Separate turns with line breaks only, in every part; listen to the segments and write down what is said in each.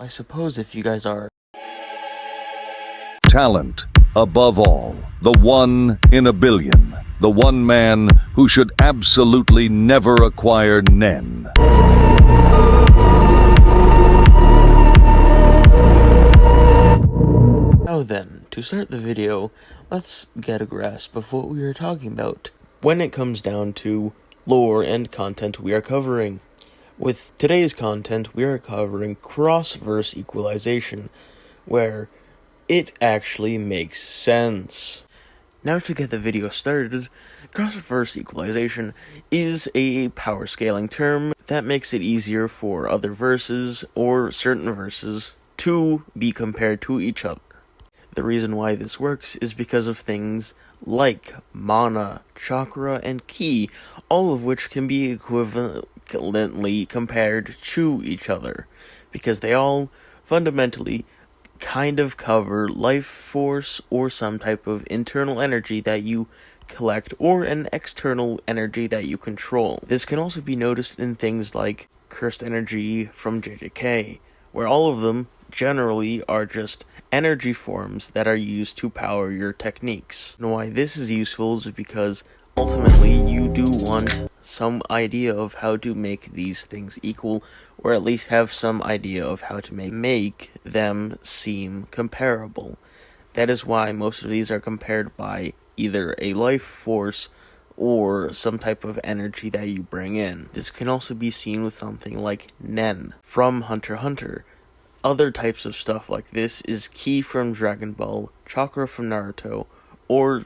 I suppose if you guys are
Talent, above all, the one in a billion, the one man who should absolutely never acquire Nen.
Now then, to start the video, let's get a grasp of what we are talking about when it comes down to lore and content we are covering. With today's content, we are covering cross-verse equalization, where it actually makes sense. Now to get the video started, cross-verse equalization is a power scaling term that makes it easier for other verses or certain verses to be compared to each other. The reason why this works is because of things like mana, chakra, and ki, all of which can be equivalently compared to each other, because they all fundamentally kind of cover life force or some type of internal energy that you collect or an external energy that you control. This can also be noticed in things like cursed energy from JJK, where all of them generally are just energy forms that are used to power your techniques. And why this is useful is because ultimately you do want some idea of how to make these things equal, or at least have some idea of how to make them seem comparable. That is why most of these are compared by either a life force or some type of energy that you bring in. This can also be seen with something like Nen from Hunter x Hunter. Other types of stuff like this is ki from Dragon Ball, chakra from Naruto, or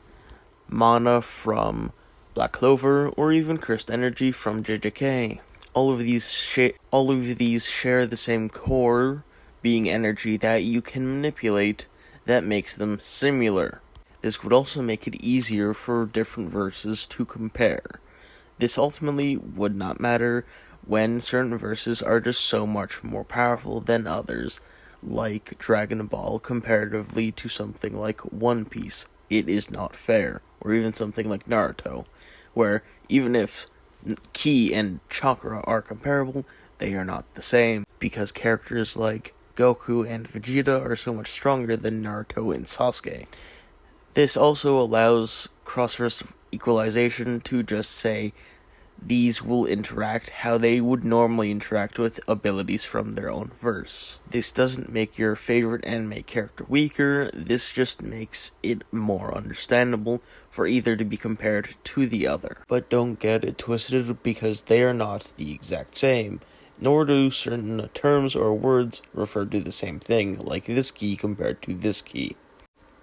mana from Black Clover, or even cursed energy from JJK. All of these share the same core, being energy that you can manipulate that makes them similar. This would also make it easier for different verses to compare. This ultimately would not matter when certain verses are just so much more powerful than others, like Dragon Ball comparatively to something like One Piece. It is not fair. Or even something like Naruto, where even if ki and chakra are comparable, they are not the same, because characters like Goku and Vegeta are so much stronger than Naruto and Sasuke. This also allows cross-verse equalization to just say these will interact how they would normally interact with abilities from their own verse. This doesn't make your favorite anime character weaker, this just makes it more understandable for either to be compared to the other. But don't get it twisted, because they are not the exact same, nor do certain terms or words refer to the same thing, like this key compared to this key.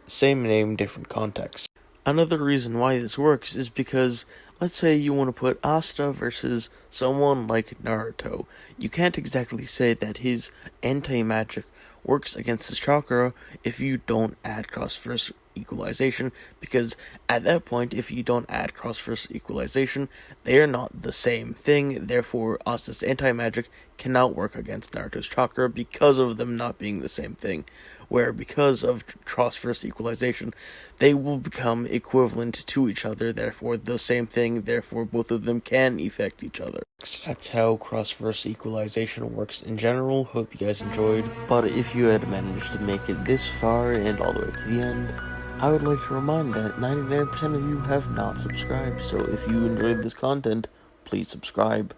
Same name, different context. Another reason why this works is because, let's say you want to put Asta versus someone like Naruto. You can't exactly say that his anti-magic works against his chakra if you don't add cross-verse equalization, because at that point, if you don't add cross-verse equalization, they are not the same thing. Therefore, Asta's anti-magic cannot work against Naruto's chakra because of them not being the same thing, where because of cross-verse equalization, they will become equivalent to each other, therefore the same thing, therefore both of them can affect each other. That's how cross-verse equalization works in general. Hope you guys enjoyed, but if you had managed to make it this far and all the way to the end, I would like to remind that 99% of you have not subscribed, so if you enjoyed this content, please subscribe.